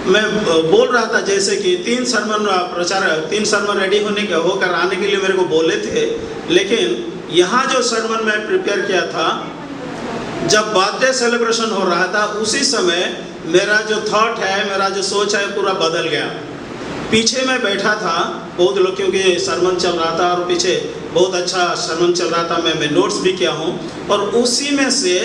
मैं बोल रहा था जैसे कि 3 सरमन रेडी होकर आने के लिए मेरे को बोले थे, लेकिन यहाँ जो सरमन मैं प्रिपेयर किया था, जब बर्थडे सेलिब्रेशन हो रहा था उसी समय मेरा जो थॉट है, मेरा जो सोच है पूरा बदल गया। पीछे मैं बैठा था, बहुत लोग क्योंकि सरमन चल रहा था और पीछे बहुत अच्छा सरमन चल रहा था, मैं नोट्स भी किया हूँ, और उसी में से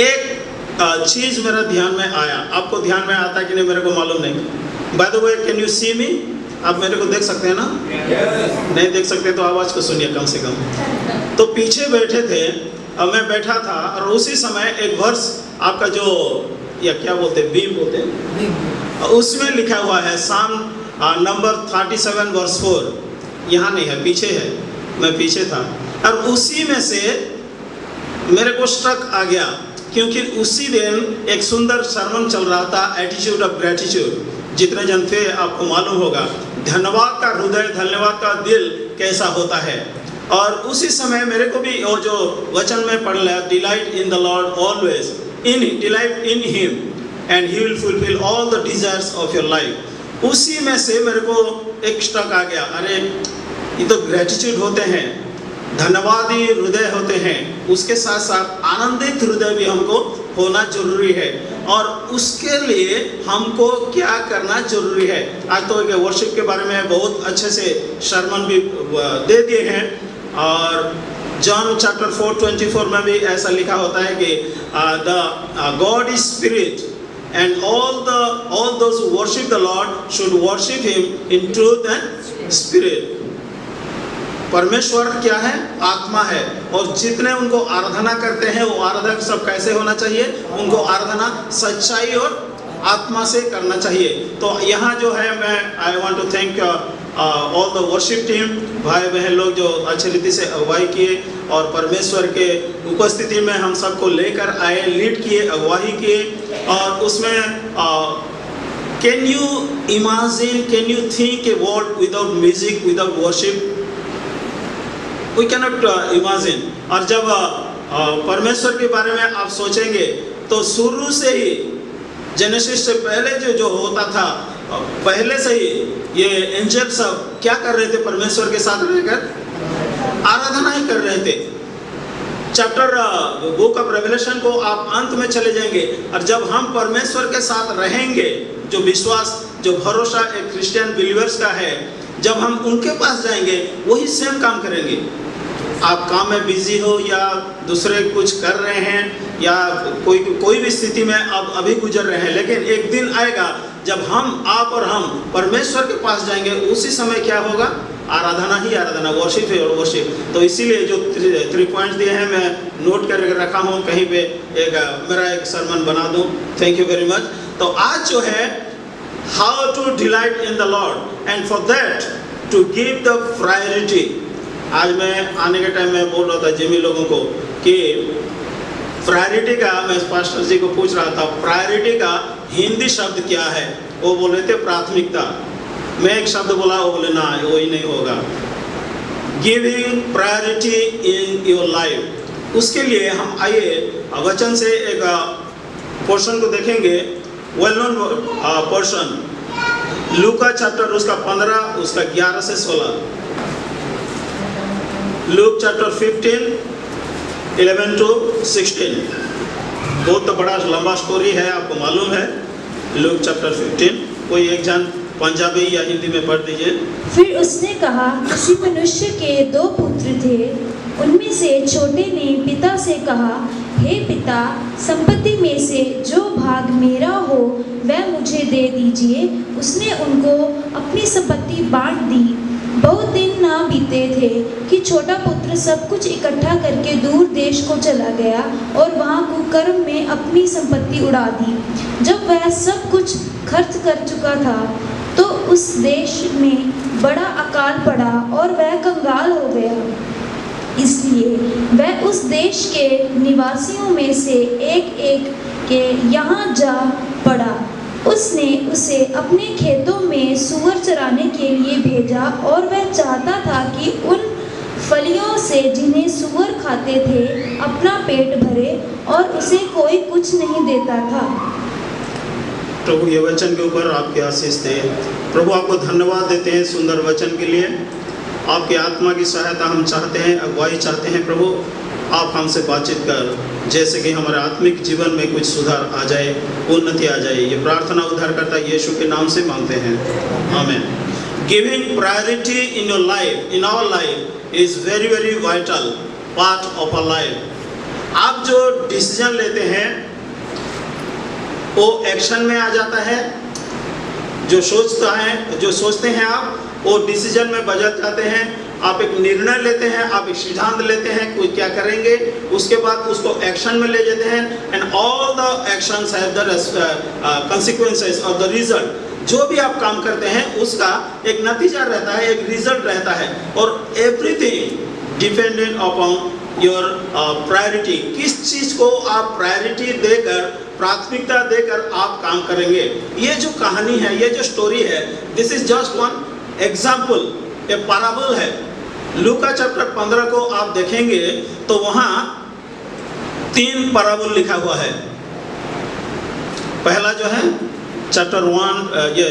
एक चीज़ मेरा ध्यान में आया। आपको ध्यान में आता है कि नहीं मेरे को मालूम नहीं। By the way, can you see me? आप मेरे को देख सकते हैं ना? नहीं देख सकते तो आवाज़ को सुनिए कम से कम। तो पीछे बैठे थे, मैं बैठा था, और उसी समय एक वर्स आपका जो या क्या बोलते हैं, बीम बोलते हैं, उसमें लिखा हुआ है साम नंबर 37 वर्स 4। यहाँ नहीं है, पीछे है, मैं पीछे था, और उसी में से मेरे को स्ट्रक आ गया, क्योंकि उसी दिन एक सुंदर सरमन चल रहा था, एटीट्यूड ऑफ ग्रेटिट्यूड। जितने जन थे आपको मालूम होगा, धन्यवाद का हृदय, धन्यवाद का दिल कैसा होता है। और उसी समय मेरे को भी वो जो वचन में पढ़ लिया, delight in the Lord always, delight in him and he will fulfil all the desires of your life. उसी में से मेरे को एक स्ट्रक आ गया, अरे ये तो ग्रेटिट्यूड होते हैं, धन्यवादी हृदय होते हैं, उसके साथ साथ आनंदित हृदय भी हमको होना जरूरी है। और उसके लिए हमको क्या करना जरूरी है। आज तो एक वर्शिप के बारे में बहुत अच्छे से सरमन भी दे दिए हैं, और जॉन चैप्टर 4:24 में भी ऐसा लिखा होता है कि the God is spirit and all those who worship the Lord should worship him in truth and spirit। परमेश्वर क्या है? आत्मा है, और जितने उनको आराधना करते हैं वो आराधक सब कैसे होना चाहिए? उनको आराधना सच्चाई और आत्मा से करना चाहिए। तो यहाँ जो है, मैं I want to thank all the worship team, भाई बहन लोग जो अच्छी रीति से अगुवाई किए और परमेश्वर के उपस्थिति में हम सबको लेकर आए, लीड किए, अगुवाई किए। और उसमें can you imagine, can you think a world without music, without worship? We cannot imagine. और जब परमेश्वर के बारे में आप सोचेंगे तो शुरू से ही, जेनेसिस से पहले जो होता था, पहले से ही ये एंजल सब क्या कर रहे थे? परमेश्वर के साथ रहकर आराधना ही कर रहे थे। चैप्टर बुक ऑफ रेवलेशन को आप अंत में चले जाएंगे, और जब हम परमेश्वर के साथ रहेंगे, जो विश्वास, जो भरोसा एक क्रिश्चियन बिलीवर्स का है, जब हम उनके पास जाएंगे वही सेम काम करेंगे। आप काम में बिजी हो या दूसरे कुछ कर रहे हैं या कोई भी स्थिति में आप अभी गुजर रहे हैं, लेकिन एक दिन आएगा जब आप और हम परमेश्वर के पास जाएंगे, उसी समय क्या होगा? आराधना ही आराधना, वर्शिप है और वर्शिप। तो इसीलिए जो 3 पॉइंट्स दिए हैं मैं नोट करके रखा हूँ, कहीं पे मेरा एक सरमन बना दूँ। Thank you very much. तो आज जो है, how to delight in the Lord and for that to give the priority. आज मैं आने के टाइम में बोल रहा था जिमी लोगों को कि प्रायोरिटी का, मैं पास्टर जी को पूछ रहा था प्रायोरिटी का हिंदी शब्द क्या है। वो बोल रहे थे प्राथमिकता। मैं एक शब्द बोला, वो बोले ना वही नहीं होगा, giving priority in your life. उसके लिए हम आइए वचन से एक पोर्शन को देखेंगे, वेल नोन पोर्शन, लूका चैप्टर उसका 15 उसका 11 से 16। Luke chapter 15 11 to 16। बहुत तो बड़ा लंबा स्टोरी है, आपको मालूम है। लूक चैप्टर 15, कोई एक जन पंजाबी या हिंदी में पढ़ दीजिए। फिर उसने कहा, किसी मनुष्य के 2 पुत्र थे। उनमें से छोटे ने पिता से कहा, हे पिता, संपत्ति में से जो भाग मेरा हो वह मुझे दे दीजिए। उसने उनको अपनी संपत्ति बांट दी। बहुत दिन ना बीते थे कि छोटा पुत्र सब कुछ इकट्ठा करके दूर देश को चला गया और वहाँ कुकर्म में अपनी संपत्ति उड़ा दी। जब वह सब कुछ खर्च कर चुका था तो उस देश में बड़ा अकाल पड़ा और वह कंगाल हो गया। इसलिए वह उस देश के निवासियों में से एक के यहाँ जा पड़ा। उसने उसे अपने खेतों में सूअर चराने के लिए भेजा और वह चाहता था कि उन फलियों से जिन्हें सूअर खाते थे अपना पेट भरे, और उसे कोई कुछ नहीं देता था। प्रभु ये वचन के ऊपर आपके आशीष दे। प्रभु आपको धन्यवाद देते हैं सुंदर वचन के लिए। आपकी आत्मा की सहायता हम चाहते हैं, अगुवाई चाहते हैं। प्रभु आप हमसे बातचीत कर, जैसे कि हमारे आत्मिक जीवन में कुछ सुधार आ जाए, उन्नति आ जाए। ये प्रार्थना उद्धारकर्ता यीशु के नाम से मांगते हैं, आमीन। Giving priority in your life, in our life is very very vital part of our life. आप जो डिसीजन लेते हैं वो एक्शन में आ जाता है। जो सोचते हैं आप, वो डिसीजन में बदल जाते हैं। आप एक निर्णय लेते हैं, आप एक सिद्धांत लेते हैं कुछ क्या करेंगे, उसके बाद उसको एक्शन में ले जाते हैं। And all the actions have the consequences और द रिजल्ट। जो भी आप काम करते हैं उसका एक नतीजा रहता है, एक रिजल्ट रहता है। और everything dependent upon your priority. किस चीज को आप प्रायोरिटी देकर, प्राथमिकता देकर आप काम करेंगे। ये जो कहानी है, ये जो स्टोरी है, this is just one example, A parable है। लूका चैप्टर 15 को आप देखेंगे तो वहां 3 पैराबल लिखा हुआ है। पहला जो है चैप्टर 1, ये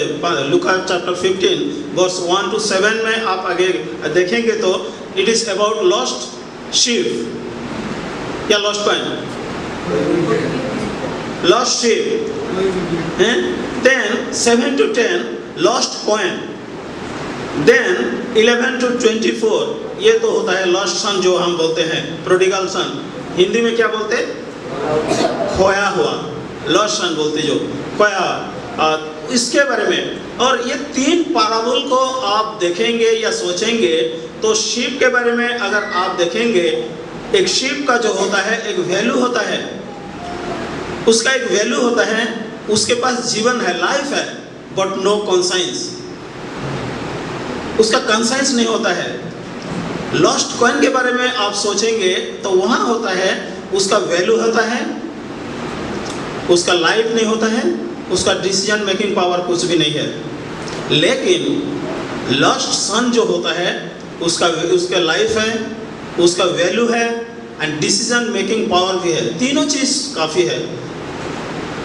लूका चैप्टर 15 वर्स 1 to 7 में आप आगे देखेंगे तो it is about lost sheep या lost coin, lost sheep. Then 7 to 10 lost coin. Then 11 to 24 ये तो होता है लॉस्ट सन, जो हम बोलते हैं प्रोडिगल सन। हिंदी में क्या बोलते हैं? खोया हुआ। लॉस्ट सन बोलते जो खोया, इसके बारे में। और ये 3 पैराबल को आप देखेंगे या सोचेंगे तो शीप के बारे में अगर आप देखेंगे, एक शीप का जो होता है एक वैल्यू होता है, उसका एक वैल्यू होता है, उसके पास जीवन है, लाइफ है, बट नो कॉन्साइंस, उसका कंसाइंस नहीं होता है। लॉस्ट कॉइन के बारे में आप सोचेंगे तो वहां होता है, उसका वैल्यू होता है, उसका लाइफ नहीं होता है, उसका डिसीजन मेकिंग पावर कुछ भी नहीं है। लेकिन लॉस्ट सन जो होता है उसका लाइफ है, उसका वैल्यू है एंड डिसीजन मेकिंग पावर भी है। तीनों चीज काफी है।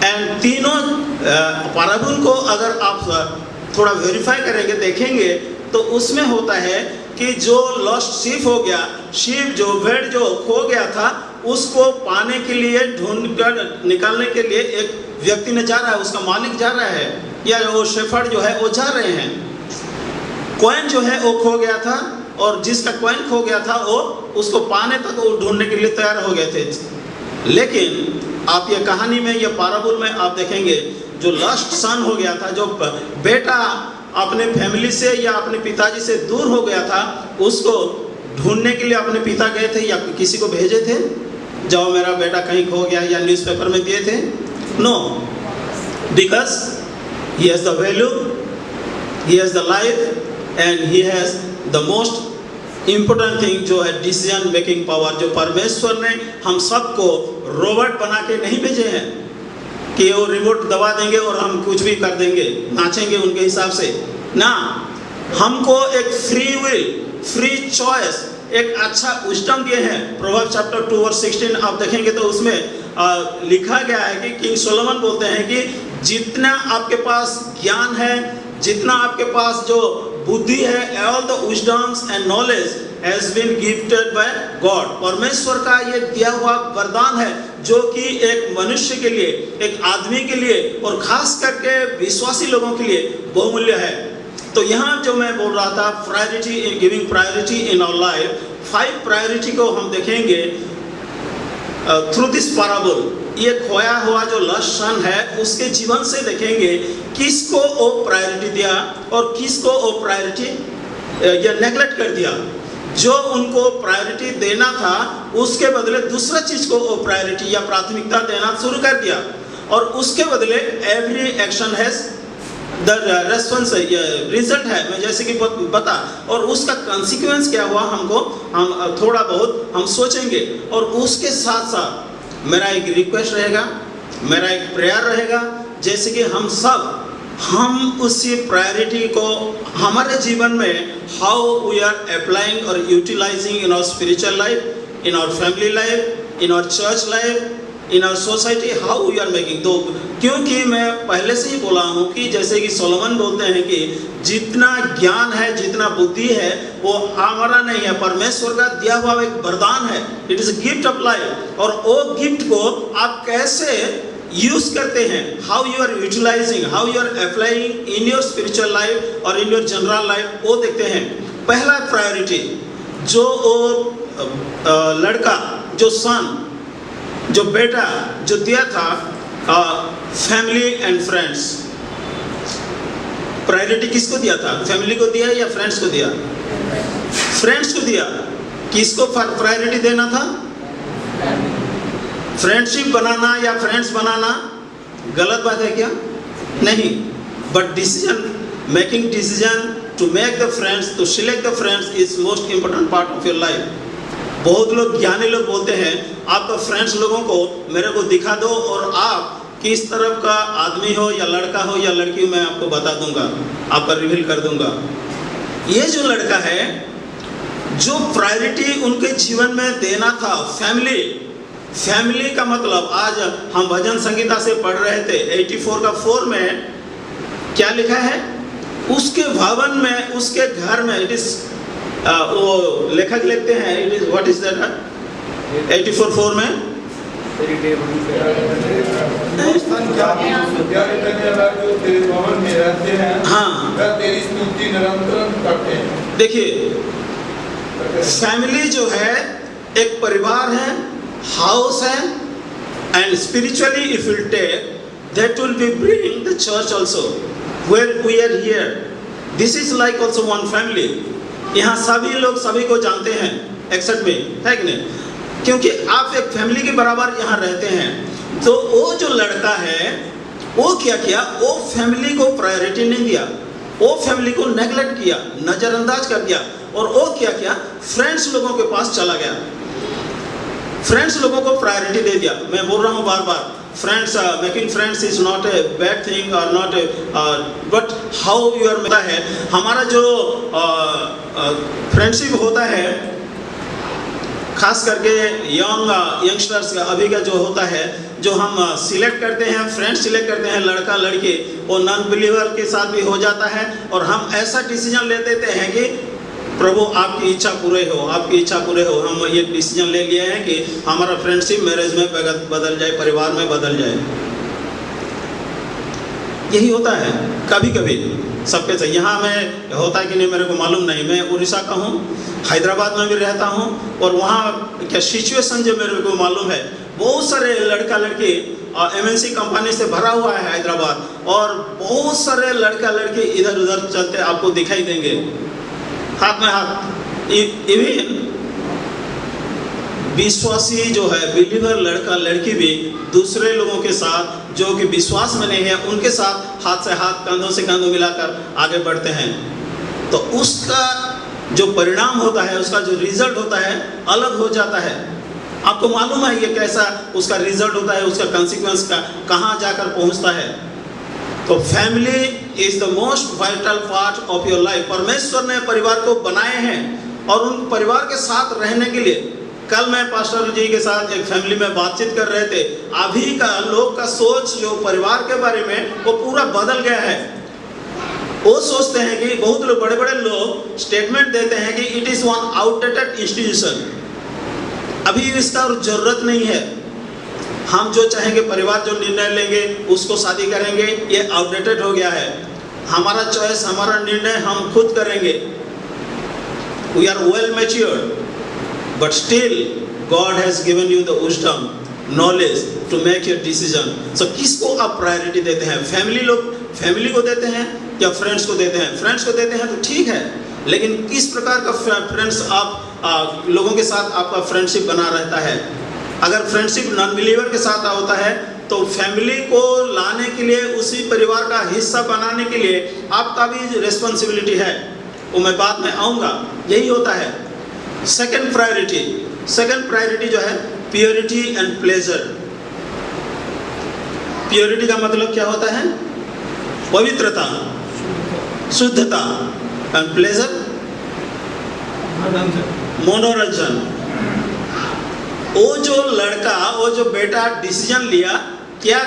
एंड तीनों पैराबल को अगर आप थोड़ा वेरीफाई करेंगे, देखेंगे तो उसमें होता है कि जो लॉस्ट शीप हो गया, शीप जो भेड़ जो खो गया था, उसको पाने के लिए ढूंढ कर निकालने के लिए एक व्यक्ति ने जा रहा है, उसका मालिक जा रहा है, या वो शेफर्ड जो है वो जा रहे हैं। कॉइन जो है वो खो गया था, और जिसका कॉइन खो गया था वो उसको पाने तक वो ढूंढने के लिए तैयार हो गए थे। लेकिन आप ये कहानी में, ये पैराबल में आप देखेंगे, जो लॉस्ट सन हो गया था, जो बेटा अपने फैमिली से या अपने पिताजी से दूर हो गया था, उसको ढूंढने के लिए अपने पिता गए थे या किसी को भेजे थे, जाओ मेरा बेटा कहीं खो गया, या न्यूज़पेपर में दिए थे? No, because he has the value, he has the life and he has the most important thing जो है डिसीजन मेकिंग पावर। जो परमेश्वर ने हम सबको रोबोट बना के नहीं भेजे हैं कि वो रिमोट दबा देंगे और हम कुछ भी कर देंगे, नाचेंगे उनके हिसाब से ना। हमको एक फ्री विल, फ्री चॉइस, एक अच्छा विजडम दिए हैं। प्रोवर्ब्स चैप्टर 2 वर्स 16 आप देखेंगे तो उसमें लिखा गया है कि किंग सोलोमन बोलते हैं कि जितना आपके पास ज्ञान है, जितना आपके पास जो बुद्धि है, all the wisdoms and knowledge has been gifted by God. परमेश्वर का ये दिया हुआ वरदान है जो कि एक मनुष्य के लिए, एक आदमी के लिए, और खास करके विश्वासी लोगों के लिए बहुमूल्य है। तो यहाँ जो मैं बोल रहा था, priority in giving priority in our life, 5 priority को हम देखेंगे थ्रू दिस पैराबल। ये खोया हुआ जो लॉस्ट सन है उसके जीवन से देखेंगे किसको वो प्रायोरिटी दिया और किसको वो प्रायोरिटी या नेग्लेक्ट कर दिया। जो उनको प्रायोरिटी देना था उसके बदले दूसरा चीज को वो प्रायोरिटी या प्राथमिकता देना शुरू कर दिया, और उसके बदले every action has the response, result है। मैं जैसे कि बता, और उसका कॉन्सिक्वेंस क्या हुआ हमको, हम थोड़ा बहुत हम सोचेंगे। और उसके साथ साथ मेरा एक रिक्वेस्ट रहेगा, मेरा एक प्रेयर रहेगा, जैसे कि हम उसी प्रायोरिटी को हमारे जीवन में हाउ वी आर अप्लाइंग और utilising in our spiritual life, in our family life, in our church life, in our society how we are making. तो क्योंकि मैं पहले से ही बोला हूँ कि जैसे कि सोलोमन बोलते हैं कि जितना ज्ञान है, जितना बुद्धि है, वो हमारा नहीं है, परमेश्वर का दिया हुआ एक वरदान है। It is gift of life. और वो गिफ्ट को आप कैसे यूज करते हैं, how you are utilizing, how you are applying in your spiritual life और इन योर जनरल लाइफ, वो देखते हैं। पहला प्रायोरिटी जो वो लड़का, जो सन, जो बेटा जो दिया था, फैमिली एंड फ्रेंड्स। प्रायोरिटी किसको दिया था? फैमिली को दिया या फ्रेंड्स को दिया? फ्रेंड्स को दिया। किसको प्रायोरिटी देना था? फ्रेंडशिप बनाना या फ्रेंड्स बनाना गलत बात है क्या? नहीं, but decision making, decision to make the friends, to select the friends is most important part of your life. बहुत लोग, ज्ञानी लोग बोलते हैं आपका फ्रेंड्स लोगों को मेरे को दिखा दो और आप किस तरफ का आदमी हो या लड़का हो या लड़की हो, मैं आपको बता दूंगा, आपका रिवील कर दूंगा। ये जो लड़का है, जो प्रायोरिटी उनके जीवन में देना था फैमिली, फैमिली का मतलब आज हम भजन संगीता से पढ़ रहे थे 84 का 4 में क्या लिखा है? उसके भवन में, उसके घर में, इट इज वो लेखक लिखते हैं, it is what is that 84:4 में हाँ, तेरी स्तुति निरंतर करते हैं। देखिए फैमिली जो है एक परिवार है, हाउस है, and spiritually if will take that will be bringing the church also where we are here. This is like also one family. यहाँ सभी लोग सभी को जानते हैं एक्सेप्ट में, है कि नहीं? क्योंकि आप एक फैमिली के बराबर यहाँ रहते हैं। तो वो जो लड़का है वो क्या किया? वो फैमिली को प्रायोरिटी नहीं दिया, वो फैमिली को नेगलेक्ट किया, नज़रअंदाज कर दिया, और वो क्या किया? फ्रेंड्स लोगों के पास चला गया, फ्रेंड्स लोगों को प्रायोरिटी दे दिया। मैं बोल रहा हूँ बार बार, friends, making friends is not a bad thing और not a, but how you are मिलता है। हमारा जो फ्रेंडशिप होता है, खास करके यंगस्टर्स का अभी का जो होता है, जो हम सिलेक्ट करते हैं, फ्रेंड्स सिलेक्ट करते हैं, लड़का लड़की, वो नॉन बिलीवर के साथ भी हो जाता है। और हम ऐसा डिसीजन ले देते हैं कि प्रभु आपकी इच्छा पूरे हो, आपकी इच्छा पूरे हो। हम ये डिसीजन ले लिए हैं कि हमारा फ्रेंडशिप मैरिज में बदल जाए, परिवार में बदल जाए। यही होता है कभी कभी सबके साथ। यहाँ में होता है कि नहीं मेरे को मालूम नहीं। मैं उड़ीसा का हूँ, हैदराबाद में भी रहता हूँ, और वहाँ क्या सिचुएशन जो मेरे को मालूम है, बहुत सारे लड़का लड़की MNC कंपनी से भरा हुआ है हैदराबाद, और बहुत सारे लड़का लड़की इधर उधर चलते आपको दिखाई देंगे, हाथ में हाथ। इवन विश्वासी जो है, बिलीवर लड़का लड़की भी दूसरे लोगों के साथ जो कि विश्वास में नहीं है, उनके साथ हाथ से हाथ, कंधों से कंधों मिलाकर आगे बढ़ते हैं। तो उसका जो परिणाम होता है, उसका जो रिजल्ट होता है, अलग हो जाता है। आपको मालूम है ये कैसा उसका रिजल्ट होता है, उसका कॉन्सिक्वेंस का कहाँ जाकर पहुँचता है। तो family is the most vital part of your life. परमेश्वर ने परिवार को बनाए हैं, और उन परिवार के साथ रहने के लिए, कल मैं पास्टर जी के साथ एक फैमिली में बातचीत कर रहे थे। अभी का लोग का सोच जो परिवार के बारे में, वो पूरा बदल गया है। वो सोचते हैं कि बहुत लोग, बड़े बड़े लोग स्टेटमेंट देते हैं कि it is one outdated institution, अभी इसका जरूरत नहीं है। हम जो चाहेंगे, परिवार जो निर्णय लेंगे उसको शादी करेंगे, ये आउटडेटेड हो गया है। हमारा चॉइस, हमारा निर्णय हम खुद करेंगे। We are well matured, but still God has given you the wisdom, knowledge to make your decision. So किसको आप प्रायोरिटी देते हैं? फैमिली लोग फैमिली को देते हैं या फ्रेंड्स को देते हैं? फ्रेंड्स को देते हैं तो ठीक है, लेकिन किस प्रकार का फ्रेंड्स आप लोगों के साथ आपका फ्रेंडशिप बना रहता है? अगर फ्रेंडशिप नॉन बिलीवर के साथ होता है, तो फैमिली को लाने के लिए, उसी परिवार का हिस्सा बनाने के लिए आपका भी रिस्पॉन्सिबिलिटी है। वो मैं बाद में आऊँगा। यही होता है सेकंड प्रायोरिटी जो है, प्योरिटी एंड प्लेजर। प्योरिटी का मतलब क्या होता है? पवित्रता, शुद्धता, एंड प्लेजर मनोरंजन। वो जो लड़का, वो जो बेटा डिसीजन लिया, क्या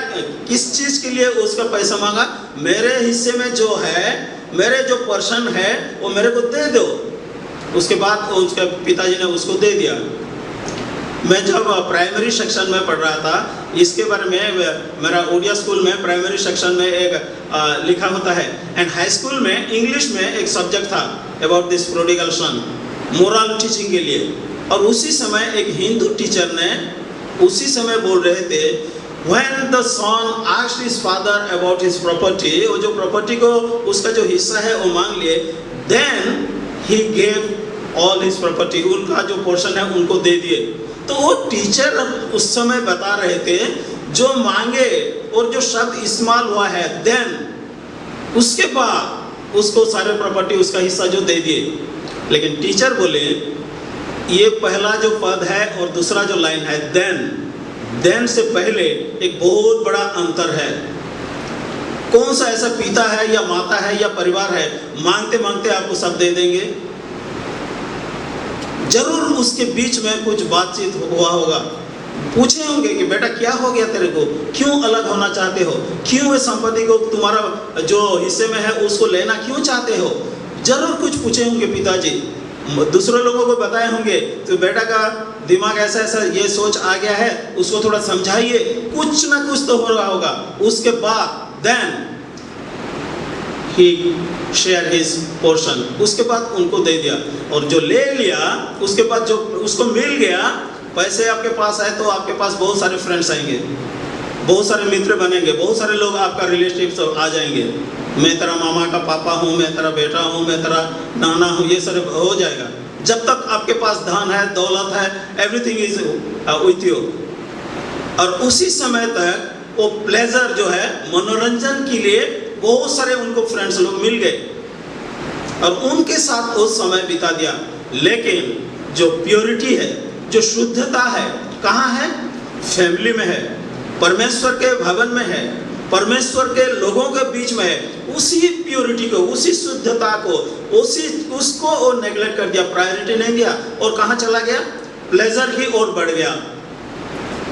किस चीज के लिए उसका पैसा मांगा? मेरे हिस्से में जो है, मेरे जो पोर्शन है वो मेरे को दे दो। उसके बाद उसके पिताजी ने उसको दे दिया। मैं जब प्राइमरी सेक्शन में पढ़ रहा था, इसके बारे में मेरा ओडिया स्कूल में प्राइमरी सेक्शन में एक लिखा होता है, एंड हाई स्कूल में इंग्लिश में एक सब्जेक्ट था about this prodigal sun, moral teaching के लिए। और उसी समय एक हिंदू टीचर ने उसी समय बोल रहे थे, when the son asked his father about his property, वो जो प्रॉपर्टी को उसका जो हिस्सा है वो मांग लिए, then he gave all his property, उनका जो पोर्शन है उनको दे दिए। तो वो टीचर उस समय बता रहे थे, जो मांगे और जो शब्द इस्तेमाल हुआ है then, उसके बाद उसको सारे प्रॉपर्टी उसका हिस्सा जो दे दिए। लेकिन टीचर बोले ये पहला जो पद है और दूसरा जो लाइन है then से पहले एक बहुत बड़ा अंतर है। कौन सा ऐसा पिता है या माता है या परिवार है, मांगते मांगते आपको सब दे देंगे? जरूर उसके बीच में कुछ बातचीत हुआ होगा, पूछे होंगे कि बेटा क्या हो गया तेरे को, क्यों अलग होना चाहते हो, क्यों इस संपत्ति को तुम्हारा जो हिस्से में है उसको लेना क्यों चाहते हो? जरूर कुछ पूछे होंगे पिताजी, दूसरे लोगों को बताए होंगे, तो बेटा का दिमाग ऐसा ऐसा ये सोच आ गया है, उसको थोड़ा समझाइए, कुछ ना कुछ तो हो रहा होगा। उसके बाद then he share his portion, उसके बाद उनको दे दिया। और जो ले लिया उसके बाद जो उसको मिल गया, पैसे आपके पास आए तो आपके पास बहुत सारे फ्रेंड्स आएंगे, बहुत सारे मित्र बनेंगे, बहुत सारे लोग आपका रिलेटिव आ जाएंगे। मैं तेरा मामा का पापा हूँ, मैं तेरा बेटा हूँ, मैं तेरा नाना हूँ, ये सब हो जाएगा। जब तक आपके पास धन है, दौलत है, एवरीथिंग इज विथ यू। और उसी समय तक वो प्लेजर जो है, मनोरंजन के लिए बहुत सारे उनको फ्रेंड्स लोग मिल गए और उनके साथ उस समय बिता दिया। लेकिन जो प्योरिटी है, जो शुद्धता है, कहाँ है? फैमिली में है, परमेश्वर के भवन में है, परमेश्वर के लोगों के बीच में है। उसी प्योरिटी को, उसी शुद्धता को, उसको वो नेग्लेक्ट कर दिया, प्रायोरिटी नहीं दिया और कहाँ चला गया? प्लेजर की ओर बढ़ गया।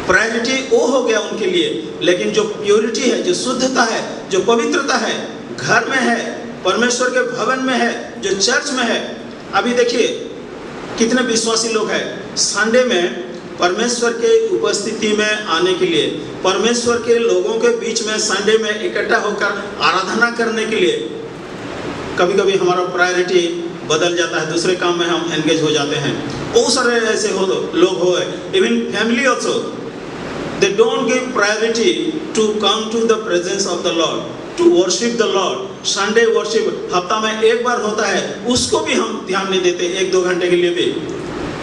प्रायोरिटी वो हो गया उनके लिए, लेकिन जो प्योरिटी है, जो शुद्धता है, जो पवित्रता है, घर में है, परमेश्वर के भवन में है, जो चर्च में है। अभी देखिए कितने विश्वासी लोग हैं संडे में परमेश्वर के उपस्थिति में आने के लिए, परमेश्वर के लोगों के बीच में संडे में इकट्ठा होकर आराधना करने के लिए। कभी कभी हमारा प्रायोरिटी बदल जाता है, दूसरे काम में हम एंगेज हो जाते हैं। बहुत सारे ऐसे लोग हो, even family also, they don't give priority to come to the presence of the lord, to worship the lord. Sunday worship हफ्ता में एक बार होता है, उसको भी हम ध्यान नहीं देते, 1-2 घंटे के लिए भी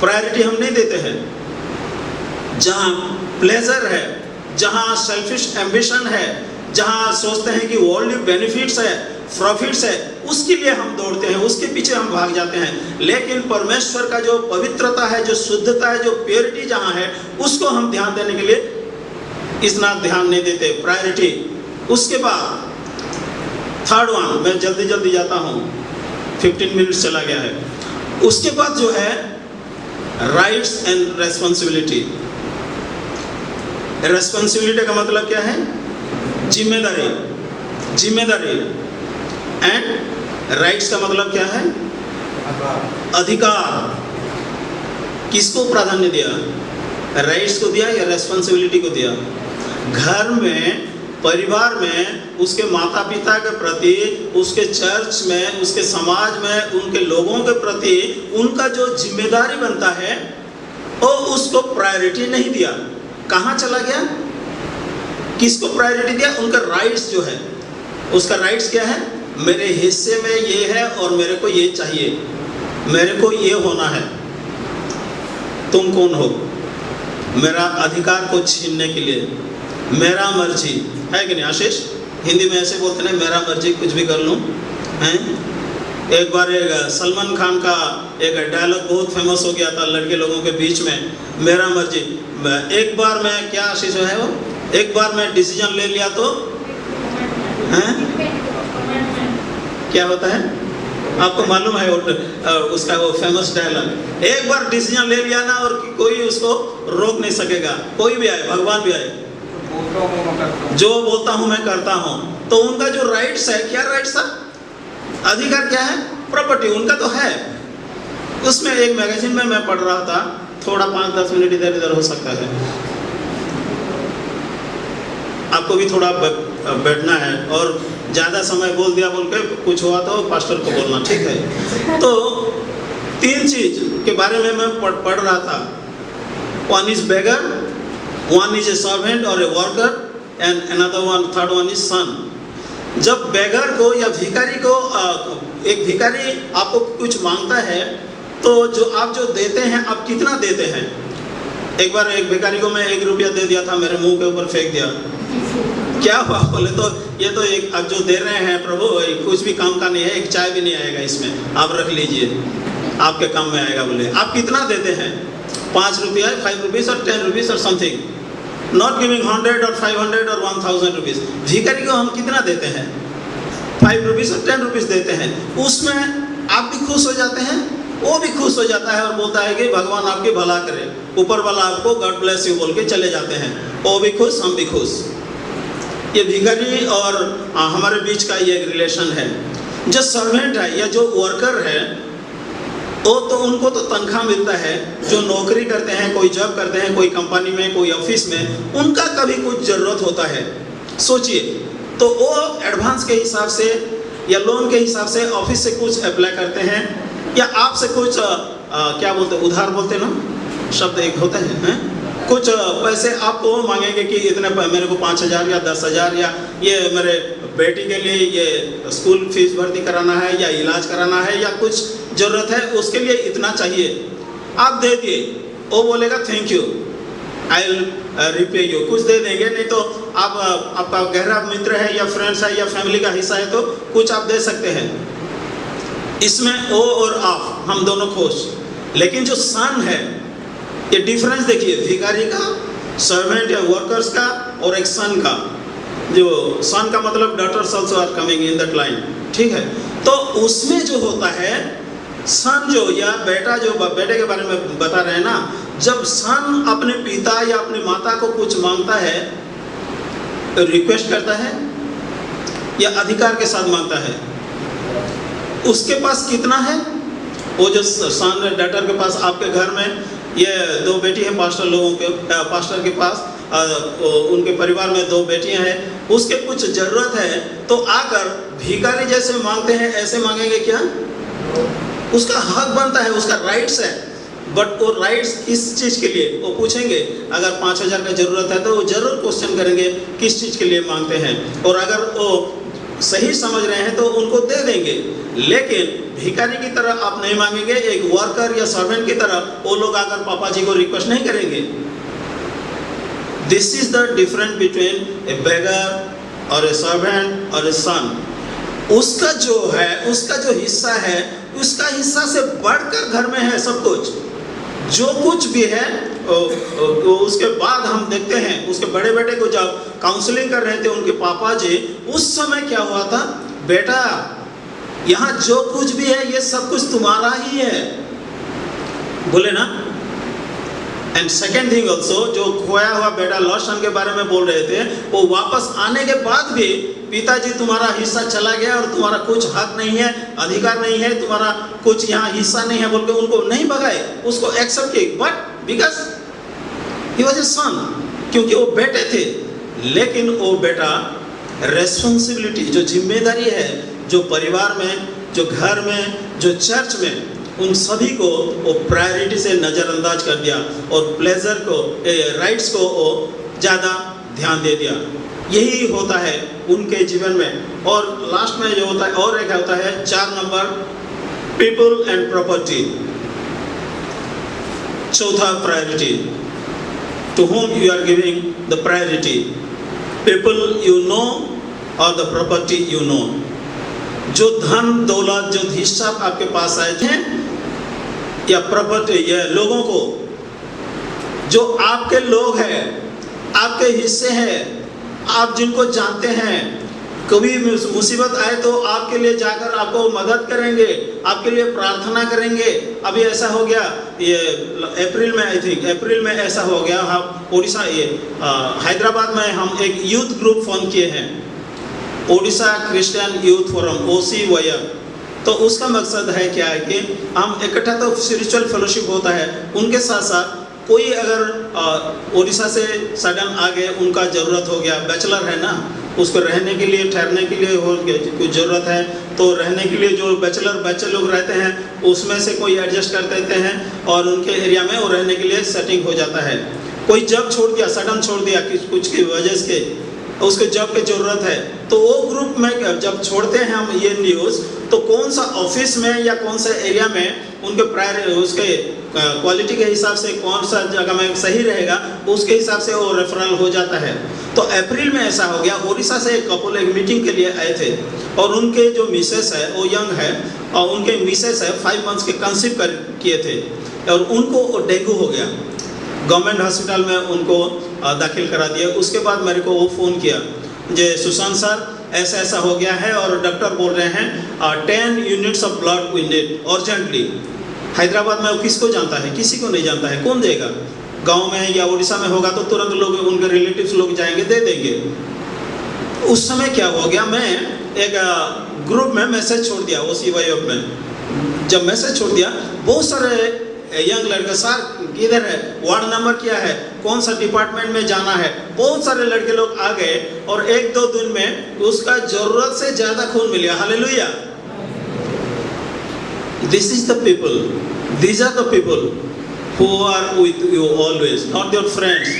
प्रायोरिटी हम नहीं देते हैं। जहाँ प्लेजर है, जहाँ सेल्फिश एम्बिशन है, जहाँ सोचते हैं कि वर्ल्डली बेनिफिट्स है, प्रॉफिट्स है, उसके लिए हम दौड़ते हैं, उसके पीछे हम भाग जाते हैं। लेकिन परमेश्वर का जो पवित्रता है, जो शुद्धता है, जो प्योरिटी जहाँ है, उसको हम ध्यान देने के लिए इतना ध्यान नहीं देते, प्रायोरिटी। उसके बाद थर्ड वन, मैं जल्दी जल्दी जाता हूँ, 15 मिनट चला गया है। उसके बाद जो है राइट्स एंड रेस्पॉन्सिबिलिटी। रेस्पॉन्सिबिलिटी का मतलब क्या है? जिम्मेदारी, जिम्मेदारी। एंड राइट्स का मतलब क्या है? अधिकार। किसको प्राधान्य दिया? राइट्स को दिया या रेस्पॉन्सिबिलिटी को दिया? घर में, परिवार में, उसके माता पिता के प्रति, उसके चर्च में, उसके समाज में, उनके लोगों के प्रति उनका जो जिम्मेदारी बनता है, वो उसको प्रायोरिटी नहीं दिया। कहाँ चला गया? किसको प्रायोरिटी दिया? उनका राइट्स जो है, उसका राइट्स क्या है? मेरे हिस्से में ये है और मेरे को ये चाहिए, मेरे को ये होना है। तुम कौन हो मेरा अधिकार को छीनने के लिए? मेरा मर्जी है कि नहीं आशीष? हिंदी में ऐसे बोलते हैं, मेरा मर्जी कुछ भी कर लूँ, हैं? एक बार एक सलमान खान का एक डायलॉग बहुत फेमस हो गया था लड़के लोगों के बीच में, मेरा मर्जी। एक बार मैं, क्या आशीष है वो, एक बार मैं डिसीजन ले लिया तो हैं? क्या होता है आपको मालूम है? उसका वो फेमस डायलॉग, एक बार डिसीजन ले लिया ना और कोई उसको रोक नहीं सकेगा, कोई भी आए, भगवान भी आए। बोलता हूँ मैं करता हूँ। जो बोलता हूँ मैं करता हूँ। तो उनका जो राइट्स है, क्या राइट्स है, अधिकार क्या है, प्रॉपर्टी उनका तो है। उसमें एक मैगजीन में मैं पढ़ रहा था, थोड़ा 5-10 मिनट इधर उधर हो सकता है, आपको भी थोड़ा बैठना है, और ज़्यादा समय बोल दिया बोल के कुछ हुआ तो पास्टर को बोलना, ठीक है। तो 3 चीज के बारे में मैं पढ़ रहा था। One is beggar, one is a servant और a worker, and another one, third one is son. जब बेगर को या भिखारी को, एक भिखारी आपको कुछ मांगता है तो आप जो देते हैं, आप कितना देते हैं। एक बार एक भिखारी को मैं 1 रुपया दे दिया था, मेरे मुंह के ऊपर फेंक दिया। क्या हुआ बोले तो ये तो एक आप जो दे रहे हैं प्रभु, कुछ भी काम का नहीं है, एक चाय भी नहीं आएगा इसमें, आप रख लीजिए, आपके काम में आएगा। बोले आप कितना देते हैं, 5 रुपया, 5 रुपीज़ और 10 रुपीज़ और समथिंग, नॉट गिविंग 100 और 500 और 1000 रुपीज़। भिखारी को हम कितना देते हैं, 5 रुपीज़ और 10 रुपीज़ देते हैं। उसमें आप भी खुश हो जाते हैं, वो भी खुश हो जाता है और बोलता है कि भगवान आपकी भला करे, ऊपर वाला आपको गॉड ब्लेस यू बोल के चले जाते हैं। वो भी खुश, हम भी खुश। ये भिखारी और हमारे बीच का ये एक रिलेशन है। जो सर्वेंट है या जो वर्कर है, वो तो उनको तो तनख्वाह मिलता है, जो नौकरी करते हैं, कोई जॉब करते हैं, कोई कंपनी में, कोई ऑफिस में, उनका कभी कुछ ज़रूरत होता है, सोचिए, तो वो एडवांस के हिसाब से या लोन के हिसाब से ऑफिस से कुछ अप्लाई करते हैं, या आपसे कुछ क्या बोलते हैं, उधार बोलते ना, शब्द एक होते हैं, कुछ पैसे आपको मांगेंगे कि इतने मेरे को 5000 या 10000, या ये मेरे बेटी के लिए ये स्कूल फीस भर्ती कराना है, या इलाज कराना है, या कुछ ज़रूरत है उसके लिए इतना चाहिए, आप दे दिए। वो बोलेगा thank you, I will repay you, कुछ दे देंगे। नहीं तो आप आपका गहरा मित्र है या फ्रेंड्स है या फैमिली का हिस्सा है तो कुछ आप दे सकते हैं। इसमें ओ और आप, हम दोनों खुश। लेकिन जो सन है, ये डिफरेंस देखिए, भिखारी का, सर्वेंट या वर्कर्स का, और एक सन का। जो सन का मतलब daughters also are coming in that line, ठीक है। तो उसमें जो होता है सन, जो या बेटा, जो बेटे के बारे में बता रहे हैं ना, जब सन अपने पिता या अपनी माता को कुछ मांगता है, रिक्वेस्ट करता है या अधिकार के साथ मांगता है, उसके पास कितना है। वो जो सन डॉटर के पास, आपके घर में ये 2 बेटी हैं, पास्टर लोगों के, पास्टर के पास उनके परिवार में 2 बेटियां हैं, उसके कुछ ज़रूरत है तो आकर भिखारी जैसे मांगते हैं, ऐसे मांगेंगे क्या? उसका हक बनता है, उसका राइट्स है। बट वो राइट्स किस चीज़ के लिए, वो पूछेंगे। अगर 5000 का ज़रूरत है तो वो ज़रूर क्वेश्चन करेंगे किस चीज़ के लिए मांगते हैं, और अगर वो सही समझ रहे हैं तो उनको दे देंगे। लेकिन भिखारी की तरह आप नहीं मांगेंगे, एक वर्कर या सर्वेंट की तरह वो लोग आकर पापा जी को रिक्वेस्ट नहीं करेंगे। This is the difference between a beggar और ए सर्वेंट और ए सन। उसका जो है, उसका जो हिस्सा है, उसका हिस्सा से बढ़कर घर में है सब कुछ। जो कुछ भी है उसके बाद हम देखते हैं, उसके बड़े बेटे को जब काउंसलिंग कर रहे थे उनके पापा जी, उस समय क्या हुआ था, बेटा यहाँ जो कुछ भी है ये सब कुछ तुम्हारा ही है, बोले ना। एंड सेकेंड थिंग ऑल्सो, जो खोया हुआ बेटा लॉसन के बारे में बोल रहे थे, वो वापस आने के बाद भी पिताजी तुम्हारा हिस्सा चला गया और तुम्हारा कुछ हक नहीं है, अधिकार नहीं है, तुम्हारा कुछ यहाँ हिस्सा नहीं है बोल के उनको नहीं भगाए, उसको एक्सेप्ट किए। But because he was a son, क्योंकि वो बेटे थे। लेकिन वो बेटा रेस्पॉन्सिबिलिटी, जो जिम्मेदारी है, जो परिवार में, जो घर में, जो चर्च में, उन सभी को वो प्रायोरिटी से नज़रअंदाज कर दिया और प्लेजर को, राइट्स को वो ज़्यादा ध्यान दे दिया। यही होता है उनके जीवन में। और लास्ट में जो होता है, और एक होता है 4 नंबर, पीपल एंड प्रॉपर्टी। चौथा priority, to whom you are giving the priority, people you know or the property you know। जो धन दौलत, जो हिस्सा आपके पास आए हैं, या प्रॉपर्टी, या लोगों को, जो आपके लोग हैं, आपके हिस्से हैं, आप जिनको जानते हैं, कभी मुसीबत आए तो आपके लिए जाकर आपको मदद करेंगे, आपके लिए प्रार्थना करेंगे। अभी ऐसा हो गया, ये अप्रैल में, आई थिंक अप्रैल में ऐसा हो गया, हम उड़ीसा हैदराबाद में हम एक यूथ ग्रुप फॉर्म किए हैं, Odisha Christian youth forum OCYF। तो उसका मकसद है क्या है कि हम इकट्ठा, तो स्पिरिचुअल फेलोशिप होता है, उनके साथ साथ कोई अगर उड़ीसा से सडन आ गए, उनका ज़रूरत हो गया, बैचलर है ना, उसको रहने के लिए ठहरने के लिए हो कुछ ज़रूरत है, तो रहने के लिए जो बैचलर बच्चे लोग रहते हैं उसमें से कोई एडजस्ट कर देते हैं और उनके एरिया में वो रहने के लिए सेटिंग हो जाता है। कोई जॉब छोड़ दिया, सडन छोड़ दिया कुछ की वजह से, उसको जॉब की ज़रूरत है, तो वो ग्रुप में जब छोड़ते हैं हम ये न्यूज़, तो कौन सा ऑफिस में या कौन सा एरिया में उनके प्रायर उसके क्वालिटी के हिसाब से कौन सा जगह में सही रहेगा, उसके हिसाब से वो रेफरल हो जाता है। तो अप्रैल में ऐसा हो गया, उड़ीसा से एक कपल एक मीटिंग के लिए आए थे और उनके जो मिसेस है वो यंग है और उनके मिसेस है 5 मंथ्स के कंसीव किए थे और उनको डेंगू हो गया। गवर्नमेंट हॉस्पिटल में उनको दाखिल करा दिया। उसके बाद मेरे को वो फ़ोन किया, जे सुशांत सर ऐसा ऐसा हो गया है और डॉक्टर बोल रहे हैं 10 units of blood we need urgently. Hyderabad में वो किसको जानता है? किसी को नहीं जानता है, कौन देगा? गांव में या उड़ीसा में होगा तो तुरंत लोग, उनके रिलेटिव्स लोग जाएंगे, दे देंगे। उस समय क्या हो गया, मैं एक ग्रुप में मैसेज छोड़ दिया OCYF में। जब मैसेज छोड़ दिया, बहुत सारे यंग लड़के, सर किधर है, वार्ड नंबर क्या है, कौन सा डिपार्टमेंट में जाना है, बहुत सारे लड़के लोग आ गए और 1-2 दिन में उसका जरूरत से ज़्यादा खून मिल गया। Hallelujah. This is the people, these are the people who are with you always, not your friends।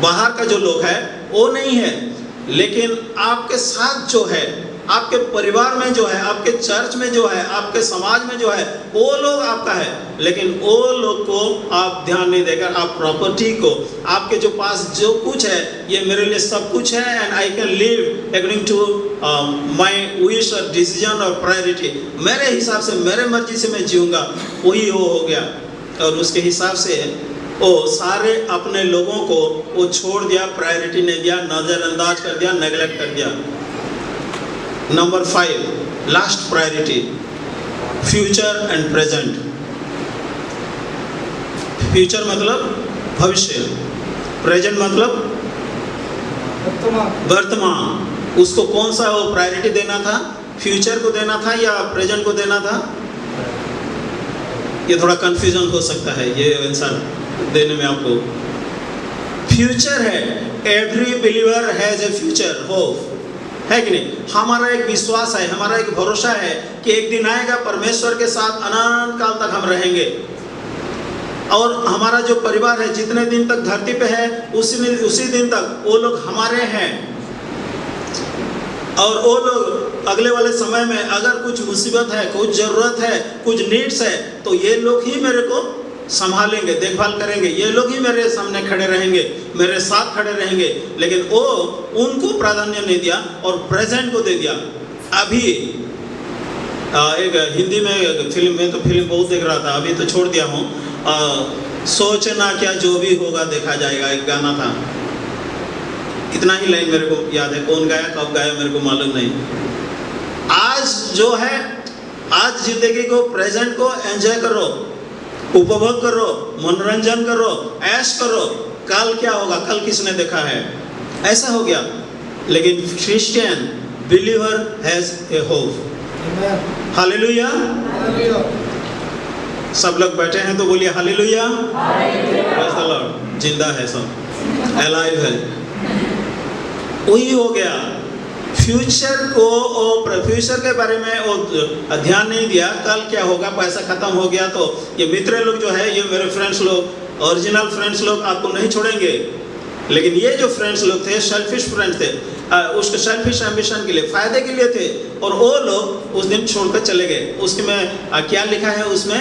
बाहर का जो लोग है वो नहीं है, लेकिन आपके साथ जो है, आपके परिवार में जो है, आपके चर्च में जो है, आपके समाज में जो है, वो लोग आपका है, लेकिन वो लोग को आप ध्यान नहीं देकर, आप प्रॉपर्टी को, आपके जो पास जो कुछ है, ये मेरे लिए सब कुछ है and I can live according to my wish और डिसीजन और प्रायोरिटी, मेरे हिसाब से, मेरे मर्जी से मैं जीऊँगा, वही वो हो गया। और उसके हिसाब से वो सारे अपने लोगों को वो छोड़ दिया, प्रायोरिटी नहीं दिया, नज़रअंदाज कर दिया, नेगलेक्ट कर दिया। Number 5, last priority, future and present. Future मतलब भविष्य, प्रेजेंट मतलब वर्तमान। उसको कौन सा वो प्रायोरिटी देना था? फ्यूचर को देना था या प्रेजेंट को देना था? ये थोड़ा कंफ्यूजन हो सकता है ये आंसर देने में आपको। फ्यूचर है, every believer has a future hope, है कि नहीं? हमारा एक विश्वास है, हमारा एक भरोसा है कि एक दिन आएगा परमेश्वर के साथ अनंत काल तक हम रहेंगे। और हमारा जो परिवार है, जितने दिन तक धरती पे है, उसी दिन तक वो लोग हमारे हैं। और वो लोग अगले वाले समय में अगर कुछ मुसीबत है, कुछ ज़रूरत है, कुछ नीड्स है, तो ये लोग ही मेरे को संभालेंगे, देखभाल करेंगे, ये लोग ही मेरे सामने खड़े रहेंगे, मेरे साथ खड़े रहेंगे। लेकिन वो उनको प्राधान्य नहीं दिया और प्रेजेंट को दे दिया। अभी एक हिंदी में फिल्म में तो फिल्म बहुत देख रहा था, अभी तो छोड़ दिया हूँ, सोचना क्या जो भी होगा देखा जाएगा, एक गाना था। इतना ही लाइन मेरे को याद है, कौन गाया कब गाया मेरे को मालूम नहीं। आज जो है, आज जिंदगी को, प्रेजेंट को एंजॉय करो, उपभोग करो, मनोरंजन करो, ऐश करो। कल क्या होगा, कल किसने देखा है? ऐसा हो गया। लेकिन Christian believer has a hope. Hallelujah. सब लोग बैठे हैं तो बोलिए हालेलुया। Praise the Lord. जिंदा है सब, अलाइव है। वही हो गया। फ्यूचर को, फ्यूचर के बारे में वो ध्यान नहीं दिया, कल क्या होगा, पैसा खत्म हो गया तो ये मित्र लोग जो है, ये मेरे फ्रेंड्स लोग, ओरिजिनल फ्रेंड्स लोग आपको नहीं छोड़ेंगे। लेकिन ये जो फ्रेंड्स लोग थे, सेल्फिश फ्रेंड्स थे, उसके सेल्फिश एम्बिशन के लिए, फ़ायदे के लिए थे, और वो लोग उस दिन छोड़कर चले गए। उसमें क्या लिखा है उसमें?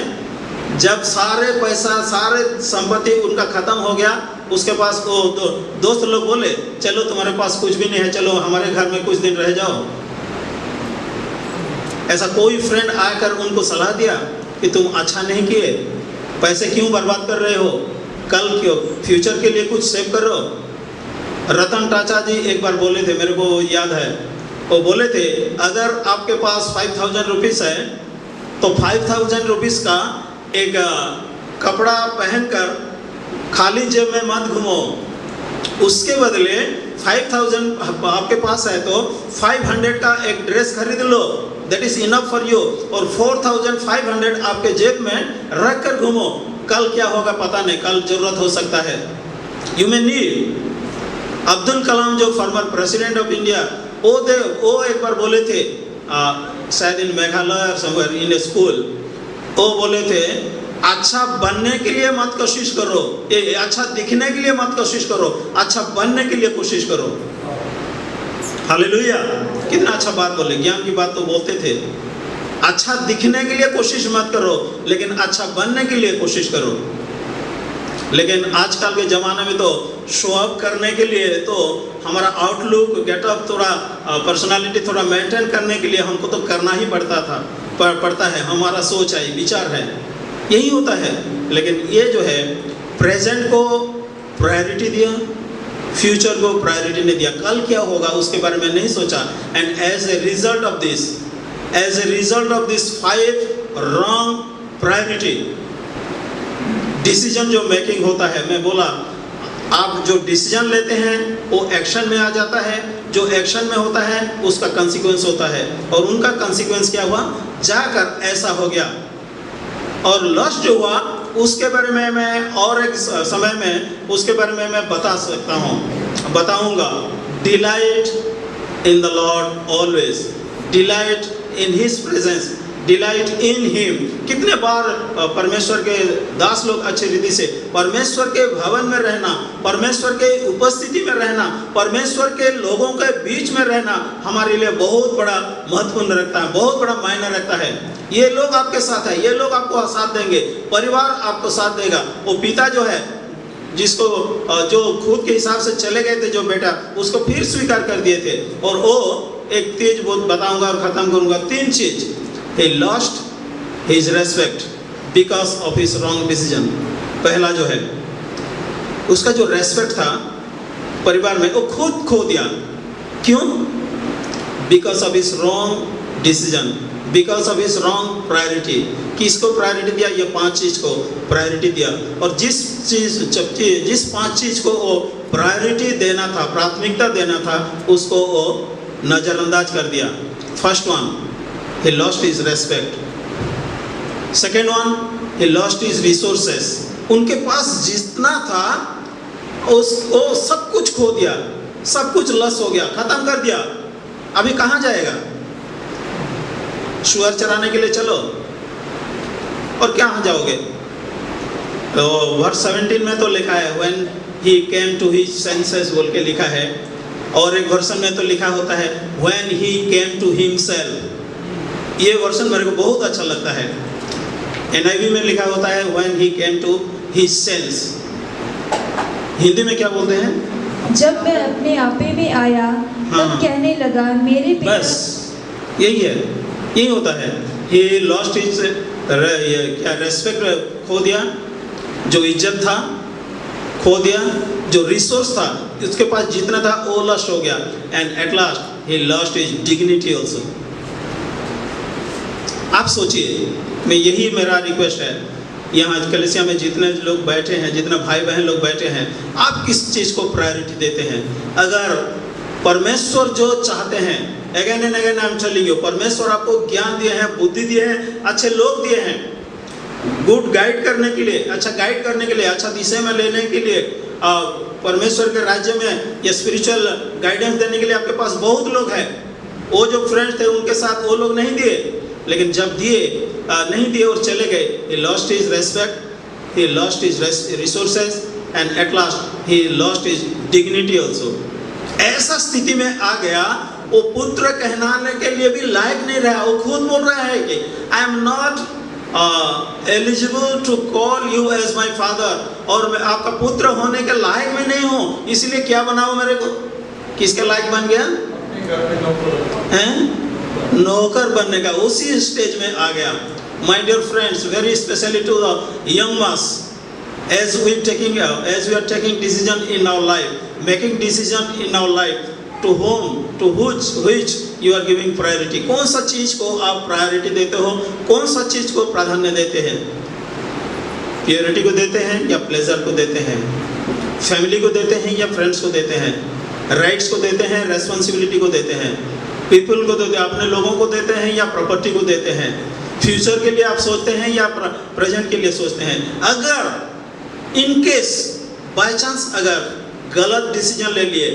जब सारे पैसा, सारे संपत्ति उनका ख़त्म हो गया, उसके पास वो दोस्त लोग बोले, चलो तुम्हारे पास कुछ भी नहीं है, चलो हमारे घर में कुछ दिन रह जाओ। ऐसा कोई फ्रेंड आकर उनको सलाह दिया कि तुम अच्छा नहीं किए, पैसे क्यों बर्बाद कर रहे हो, कल क्यों, फ्यूचर के लिए कुछ सेव करो। रतन टाटा जी एक बार बोले थे, मेरे को याद है, वो बोले थे अगर आपके पास 5,000 रुपीस है तो 5,000 रुपीस का एक कपड़ा पहनकर खाली जेब में मत घूमो, उसके बदले 5,000 आपके पास है तो 500 का एक ड्रेस खरीद लो, that is enough for you, और 4,500 आपके जेब में रख कर घूमो। कल क्या होगा पता नहीं, कल जरूरत हो सकता है, you may need. Abdul Kalam जो फॉर्मर प्रेसिडेंट ऑफ इंडिया, वो एक बार बोले थे शायद in Meghalaya somewhere in a school, वो बोले थे अच्छा बनने के लिए मत कोशिश करो, अच्छा दिखने के लिए मत कोशिश करो, अच्छा बनने के लिए कोशिश करो। हालेलुया, कितना अच्छा बात बोले, ज्ञान की बात तो बोलते थे। अच्छा दिखने के लिए कोशिश मत करो, लेकिन अच्छा बनने के लिए कोशिश करो। लेकिन आजकल के ज़माने में तो शो अप करने के लिए तो हमारा आउटलुक गेटअप थोड़ा पर्सनालिटी थोड़ा मेंटेन करने के लिए हमको तो करना ही पड़ता है, हमारा सोच है, विचार है, यही होता है। लेकिन ये जो है प्रेजेंट को प्रायोरिटी दिया, फ्यूचर को प्रायोरिटी नहीं दिया, कल क्या होगा उसके बारे में नहीं सोचा। And as a result of this 5 wrong priority decision जो मेकिंग होता है, मैं बोला आप जो डिसीजन लेते हैं वो एक्शन में आ जाता है, जो एक्शन में होता है उसका कंसिक्वेंस होता है, और उनका कंसिक्वेंस क्या हुआ, जाकर ऐसा हो गया। और लस्ट जो हुआ उसके बारे में मैं और एक समय में उसके बारे में मैं बताऊंगा। Delight in the Lord always, delight in his presence, delight in him. कितने बार परमेश्वर के दास लोग अच्छे रीति से परमेश्वर के भवन में रहना, परमेश्वर के उपस्थिति में रहना, परमेश्वर के लोगों के बीच में रहना हमारे लिए बहुत बड़ा महत्वपूर्ण रखता है, बहुत बड़ा मायने रखता है। ये लोग आपके साथ है, ये लोग आपको साथ देंगे, परिवार आपको साथ देगा। वो पिता जो है जिसको जो खुद के हिसाब से चले गए थे जो बेटा, उसको फिर स्वीकार कर दिए थे। और वो एक चीज बताऊंगा और खत्म करूंगा, 3 चीज। He lost his respect because of his wrong decision। पहला जो है उसका जो रेस्पेक्ट था परिवार में वो खुद खो दिया। क्यों? Because of his wrong decision, because of his wrong priority। किसको प्रायोरिटी दिया? ये 5 चीज को प्रायोरिटी दिया। और जिस 5 चीज को वो प्रायोरिटी देना था, प्राथमिकता देना था, उसको वो नजरअंदाज कर दिया। First one, he lost his respect। second one, he lost his resources। उनके पास जितना था वो सब कुछ खो दिया, सब कुछ लस हो गया, खत्म कर दिया। अभी कहाँ जाएगा? शुअर चराने के लिए चलो, और क्या जाओगे? तो वर्स 17 में तो लिखा है when he came to his senses बोल के लिखा है, और एक वर्षन में तो लिखा होता है when he came to himself। ये वर्षन मेरे को बहुत अच्छा लगता है। NIV में लिखा होता है when he came to his sense। Hindi में क्या बोलते हैं? जब मैं अपने आपे में आया तब कहने लगा मेरे पिता। बस यही है, यही होता है। he lost his क्या रेस्पेक्ट खो दिया, जो इज्जत था खो दिया, जो रिसोर्स था उसके पास जितना था वो लॉस्ट हो गया। And at last he lost his dignity also। आप सोचिए, मैं यही मेरा रिक्वेस्ट है, यहाँ कलीसिया में जितने लोग बैठे हैं, जितने भाई बहन लोग बैठे हैं, आप किस चीज़ को प्रायोरिटी देते हैं? अगर परमेश्वर जो चाहते हैं, again and again I am telling you, परमेश्वर आपको ज्ञान दिए हैं, बुद्धि दिए हैं, अच्छे लोग दिए हैं, गुड गाइड करने के लिए, अच्छा गाइड करने के लिए, अच्छा दिशा में लेने के लिए, परमेश्वर के राज्य में या स्पिरिचुअल गाइडेंस देने के लिए आपके पास बहुत लोग हैं। वो जो फ्रेंड्स थे उनके साथ वो लोग नहीं दिए, लेकिन जब दिए नहीं दिए और चले गए, he lost his respect, he lost his resources and at last he lost his dignity also। ऐसा स्थिति में आ गया, वो पुत्र कहलाने के लिए भी लायक नहीं रहा। वो खुद बोल रहा है कि I am not eligible to call you as my father, और मैं आपका पुत्र होने के लायक में नहीं हूँ, इसलिए क्या बनाओ मेरे को? किसके लायक बन गया? हैं? नौकर बनने का उसी स्टेज में आ गया। My dear friends, very specially to the young ones, as we are taking decision in our life, making decision in our life, to whom, to which you are giving priority. कौन सा चीज को आप priority देते हो, कौन सा चीज को प्राधान्य देते हैं? प्योरिटी को देते हैं या प्लेजर को देते हैं? फैमिली को देते हैं या फ्रेंड्स को देते हैं? राइट्स को देते हैं, रेस्पॉन्सिबिलिटी को देते हैं? पीपल को देते हैं, अपने लोगों को देते हैं या प्रॉपर्टी को देते हैं? फ्यूचर के लिए आप सोचते हैं या प्रेजेंट के लिए सोचते हैं? अगर इन केस बाय चांस अगर गलत डिसीजन ले लिए,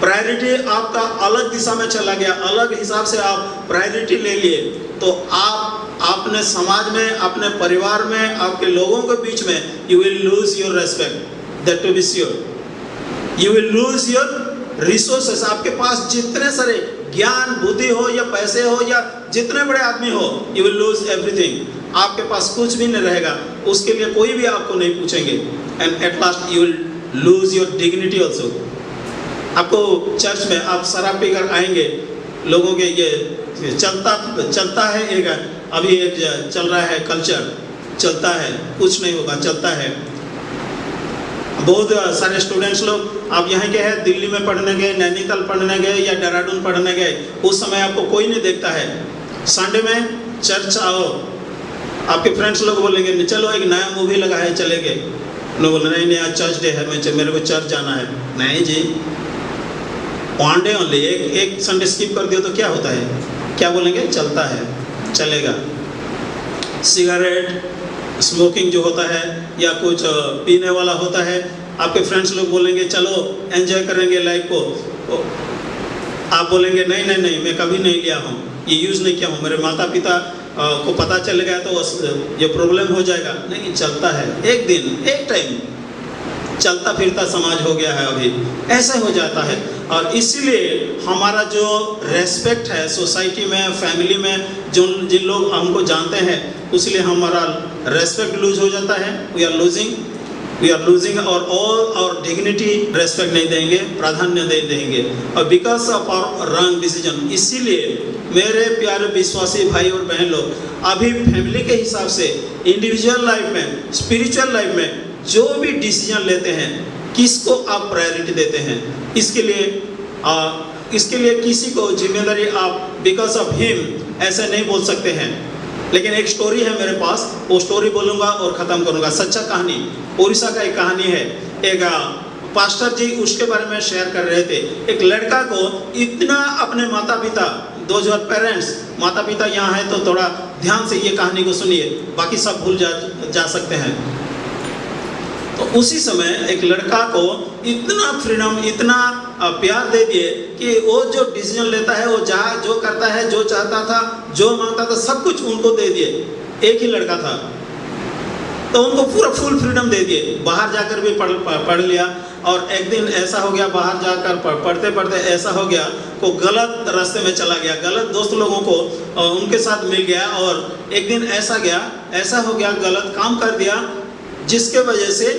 प्रायोरिटी आपका अलग दिशा में चला गया, अलग हिसाब से आप प्रायोरिटी ले लिए, तो आप अपने समाज में, अपने परिवार में, आपके लोगों के बीच में you will lose your respect, that to be sure. You will lose your resources. आपके पास जितने सारे ज्ञान, बुद्धि हो या पैसे हो या जितने बड़े आदमी हो, यू विल लूज एवरीथिंग. आपके पास कुछ भी नहीं रहेगा, उसके लिए कोई भी आपको नहीं पूछेंगे. And at last you will lose your dignity also. आपको चर्च में आप शराब पीकर आएंगे, लोगों के ये चलता है, एक अभी एक चल रहा है कल्चर, चलता है, कुछ नहीं होगा, चलता है. बहुत सारे स्टूडेंट्स लोग आप यहाँ के हैं, दिल्ली में पढ़ने गए, नैनीताल पढ़ने गए या देहरादून पढ़ने गए, उस समय आपको कोई नहीं देखता है. संडे में चर्च आओ, आपके फ्रेंड्स लोग बोलेंगे चलो एक नया मूवी लगा है, चले गए. लोग बोले नहीं आज चर्च डे है, मेरे को चर्च जाना है. नहीं जी, वन डे ओनली, एक संडे स्किप कर दियो तो क्या होता है? क्या बोलेंगे? चलता है, चलेगा. सिगरेट, स्मोकिंग जो होता है या कुछ पीने वाला होता है, आपके फ्रेंड्स लोग बोलेंगे चलो एंजॉय करेंगे लाइफ को. आप बोलेंगे नहीं मैं कभी नहीं लिया हूँ, ये यूज़ नहीं किया हूँ, मेरे माता पिता को पता चल गया तो ये प्रॉब्लम हो जाएगा. नहीं, चलता है, एक दिन एक टाइम चलता फिरता समाज हो गया है अभी, ऐसा हो जाता है. और इसीलिए हमारा जो रेस्पेक्ट है सोसाइटी में, फैमिली में, जिन लोग हमको जानते हैं, इसलिए हमारा रेस्पेक्ट लूज हो जाता है. We are losing our all our dignity, respect नहीं देंगे, प्राधान्य नहीं देंगे, और because of our wrong decision. इसीलिए मेरे प्यारे विश्वासी भाई और बहन लोग, अभी फैमिली के हिसाब से, इंडिविजुअल लाइफ में, स्पिरिचुअल लाइफ में जो भी डिसीजन लेते हैं, किसको आप प्रायोरिटी देते हैं? इसके लिए किसी को जिम्मेदारी आप बिकॉज ऑफ हिम ऐसे नहीं बोल सकते हैं. लेकिन एक स्टोरी है मेरे पास, वो स्टोरी बोलूँगा और ख़त्म करूँगा. सच्चा कहानी, उड़ीसा का एक कहानी है. एक पास्टर जी उसके बारे में शेयर कर रहे थे. एक लड़का को इतना अपने माता पिता, दोज आर पेरेंट्स, माता पिता यहाँ है तो थोड़ा ध्यान से ये कहानी को सुनिए, बाकी सब भूल जा सकते हैं. तो उसी समय एक लड़का को इतना फ्रीडम, इतना प्यार दे दिए कि वो जो डिसीजन लेता है, वो जो करता है, जो चाहता था, जो मांगता था, सब कुछ उनको दे दिए. एक ही लड़का था तो उनको पूरा फुल फ्रीडम दे दिए. बाहर जाकर भी पढ़ लिया. और एक दिन ऐसा हो गया, बाहर जाकर पढ़ते पढ़ते ऐसा हो गया को गलत रास्ते में चला गया, गलत दोस्त लोगों को उनके साथ मिल गया. और एक दिन ऐसा हो गया, गलत काम कर दिया, जिसके वजह से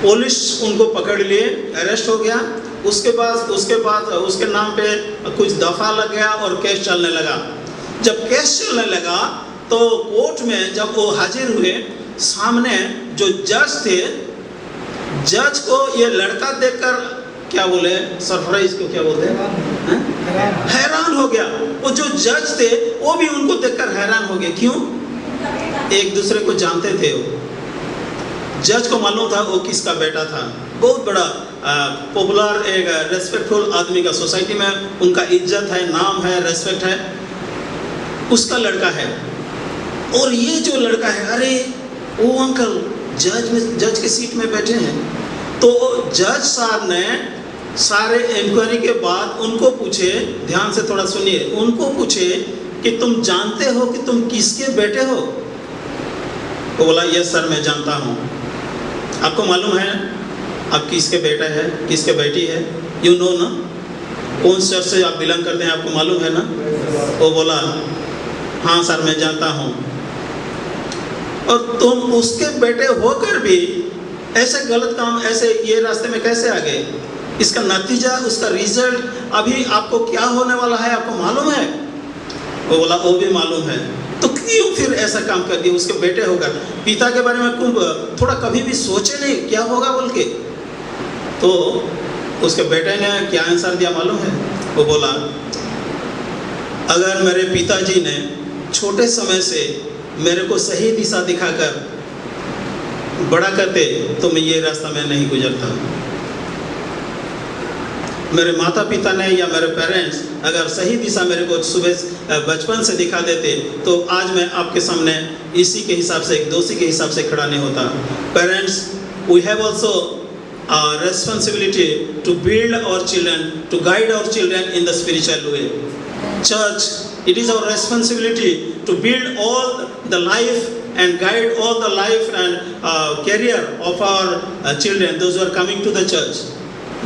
पुलिस उनको पकड़ लिए, अरेस्ट हो गया. उसके बाद उसके नाम पे कुछ दफा लग गया और केस चलने लगा. जब केस चलने लगा तो कोर्ट में जब वो हाजिर हुए, सामने जो जज थे, जज को ये लड़का देखकर क्या बोले, सरप्राइज को क्या बोलते हैं, हैरान हो गया. वो जो जज थे वो भी उनको देखकर हैरान हो गए. क्यों? एक दूसरे को जानते थे. वो जज को मालूम था वो किसका बेटा था. बहुत बड़ा पॉपुलर, एक रेस्पेक्टफुल आदमी का, सोसाइटी में उनका इज्जत है, नाम है, रेस्पेक्ट है, उसका लड़का है. और ये जो लड़का है, अरे वो अंकल जज के सीट में बैठे हैं. तो जज साहब ने सारे इंक्वायरी के बाद उनको पूछे, ध्यान से थोड़ा सुनिए, उनको पूछे कि तुम जानते हो कि तुम किसके बेटे हो? तो बोला यस सर, मैं जानता हूँ. आपको मालूम है आप किसके बेटा है, किसके बेटी है? यू नो ना, कौन चर्च से आप बिलोंग करते हैं, आपको मालूम है ना? वो बोला हाँ सर मैं जानता हूँ. और तुम उसके बेटे होकर भी ऐसे गलत काम, ऐसे ये रास्ते में कैसे आ गए? इसका नतीजा, उसका रिजल्ट अभी आपको क्या होने वाला है आपको मालूम है? वो बोला वो भी मालूम है. तो क्यों फिर ऐसा काम कर दिया? उसके बेटे होकर पिता के बारे में थोड़ा कभी भी सोचे नहीं क्या होगा बोल के? तो उसके बेटे ने क्या आंसर दिया मालूम है? वो बोला, अगर मेरे पिताजी ने छोटे समय से मेरे को सही दिशा दिखाकर बड़ा करते तो मैं ये रास्ता में नहीं गुजरता। मेरे माता पिता ने या मेरे पेरेंट्स अगर सही दिशा मेरे को सुबह बचपन से दिखा देते तो आज मैं आपके सामने इसी के हिसाब से, एक दोषी के हिसाब से खड़ा नहीं होता। Parents, we have also responsibility to build our children, to guide our children in the spiritual way. Church, it is our responsibility to build all the life and guide all the life and career of our children, those who are coming to the church.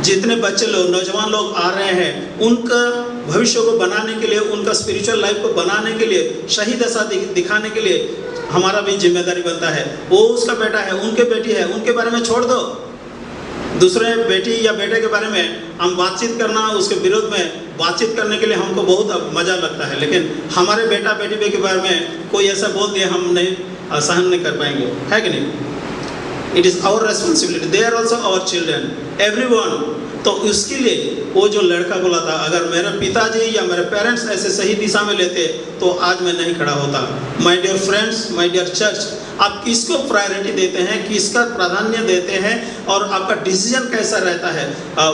जितने बच्चे लोग, नौजवान लोग आ रहे हैं, उनका भविष्य को बनाने के लिए, उनका स्पिरिचुअल लाइफ को बनाने के लिए, सही दशा दिखाने के लिए हमारा भी जिम्मेदारी बनता है। वो उसका बेटा है, उनके बेटी है, उनके बारे में छोड़ दो। दूसरे बेटी या बेटे के बारे में हम बातचीत करना, उसके विरोध में बातचीत करने के लिए हमको बहुत मज़ा लगता है, लेकिन हमारे बेटा बेटी के बारे में कोई ऐसा बोल दिया हम नहीं सहन नहीं कर पाएंगे, है कि नहीं? It is our responsibility, they are also our children, everyone. तो उसके लिए वो जो लड़का बोला था, अगर मेरे पिताजी या मेरे पेरेंट्स ऐसे सही दिशा में लेते तो आज मैं नहीं खड़ा होता। My dear friends, my dear church, आप किसको प्रायोरिटी देते हैं, किसका प्राधान्य देते हैं और आपका डिसीजन कैसा रहता है,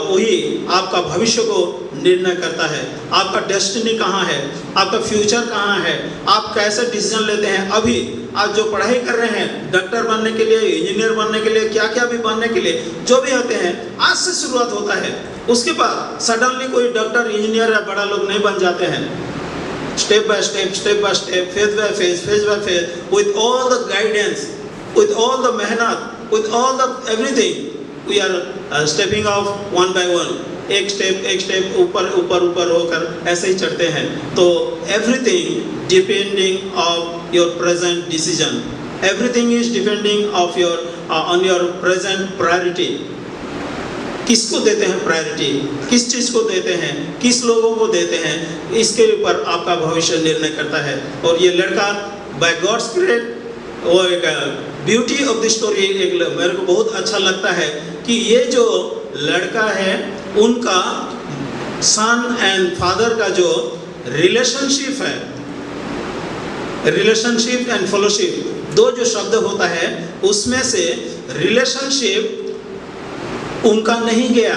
वही आपका भविष्य को निर्णय करता है। आपका डेस्टिनी कहाँ है, आपका फ्यूचर कहाँ है, आप कैसे डिसीजन लेते हैं। अभी आप जो पढ़ाई कर रहे हैं, डॉक्टर बनने के लिए, इंजीनियर बनने के लिए, क्या क्या भी बनने के लिए जो भी होते हैं, आज से शुरुआत होता है। उसके बाद सडनली कोई डॉक्टर, इंजीनियर या बड़ा लोग नहीं बन जाते हैं। Step by step, phase by phase, with all the guidance, with all the मेहनत, with all the everything, we are stepping off one by one. एक स्टेप ऊपर होकर ऐसे ही चढ़ते हैं। तो everything depending of your present decision, everything is depending of your on your present priority. किसको देते हैं प्रायोरिटी, किस चीज़ को देते हैं, किस लोगों को देते हैं, इसके ऊपर आपका भविष्य निर्णय करता है। और ये लड़का बाय गॉड्स ग्रेस, वो एक ब्यूटी ऑफ द स्टोरी, एक मेरे को बहुत अच्छा लगता है कि ये जो लड़का है उनका सन एंड फादर का जो रिलेशनशिप है, रिलेशनशिप एंड फेलोशिप, दो जो शब्द होता है उसमें से रिलेशनशिप उनका नहीं गया।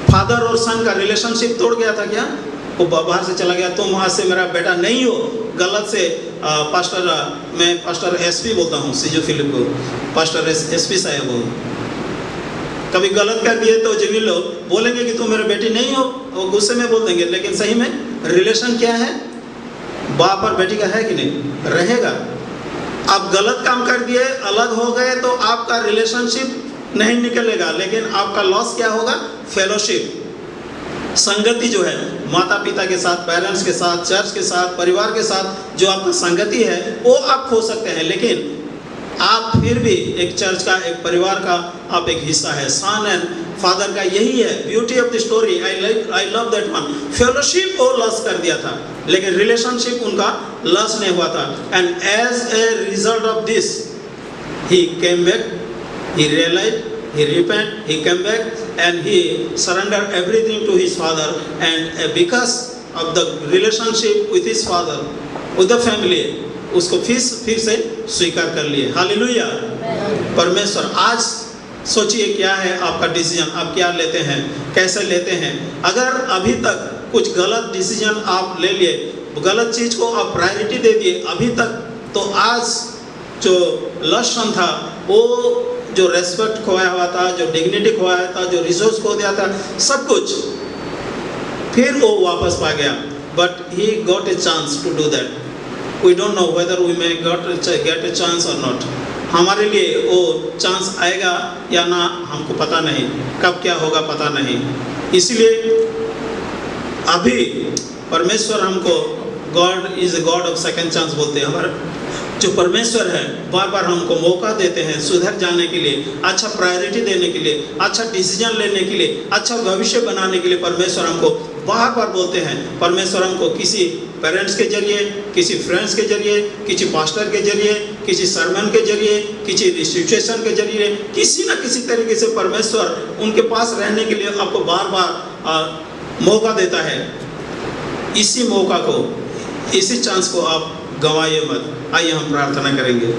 फादर और सन का रिलेशनशिप तोड़ गया था क्या? वो बाहर से चला गया, तुम वहाँ से मेरा बेटा नहीं हो, गलत से मैं पास्टर एसपी बोलता हूँ, सीजो फिलिप को पास्टर एसपी साहब हो, कभी गलत कर दिए तो जिन लोग बोलेंगे कि तुम मेरे बेटी नहीं हो, वो गुस्से में बोल देंगे, लेकिन सही में रिलेशन क्या है? बाप और बेटी का है कि नहीं? रहेगा। आप गलत काम कर दिए, अलग हो गए तो आपका रिलेशनशिप नहीं निकलेगा, लेकिन आपका लॉस क्या होगा? फेलोशिप, संगति जो है माता पिता के साथ, पेरेंट्स के साथ, चर्च के साथ, परिवार के साथ जो आपका संगति है वो आप खो सकते हैं, लेकिन आप फिर भी एक चर्च का, एक परिवार का आप एक हिस्सा है। सन एंड फादर का यही है beauty of the story. I love that one. Fellowship वो लॉस कर दिया था, लेकिन रिलेशनशिप उनका लॉस नहीं हुआ था। And as a result of this he came back, he realized, he repented, he came back and he surrendered everything to his father, and because of the relationship with his father, with the family, उसको फिर से स्वीकार कर लिए। Hallelujah. परमेश्वर, आज सोचिए क्या है आपका डिसीजन, आप क्या लेते हैं, कैसे लेते हैं। अगर अभी तक कुछ गलत डिसीजन आप ले लिए, गलत चीज़ को आप प्रायोरिटी दे दिए अभी तक, तो आज जो लक्षण था, वो जो रेस्पेक्ट खोया हुआ था, जो डिग्निटी खोया था, जो रिसोर्स खो दिया था, सब कुछ फिर वो वापस पा गया। But he got a chance to do that. We don't know whether we may get a chance or not. हमारे लिए वो चांस आएगा या ना हमको पता नहीं, कब क्या होगा पता नहीं। इसलिए अभी परमेश्वर हमको, God is a god of second chance बोलते हैं। हमारे जो परमेश्वर है बार बार हमको मौका देते हैं सुधर जाने के लिए, अच्छा प्रायोरिटी देने के लिए, अच्छा डिसीजन लेने के लिए, अच्छा भविष्य बनाने के लिए परमेश्वर हमको बार बार बोलते हैं, परमेश्वर हमको किसी पेरेंट्स के जरिए, किसी फ्रेंड्स के जरिए, किसी पास्टर के जरिए, किसी सरमन के जरिए, किसी सिचुएशन के जरिए, किसी न किसी तरीके से परमेश्वर उनके पास रहने के लिए आपको बार बार मौका देता है। इसी मौका को, इसी चांस को आप गंवाइए मत। आइए हम प्रार्थना करेंगे।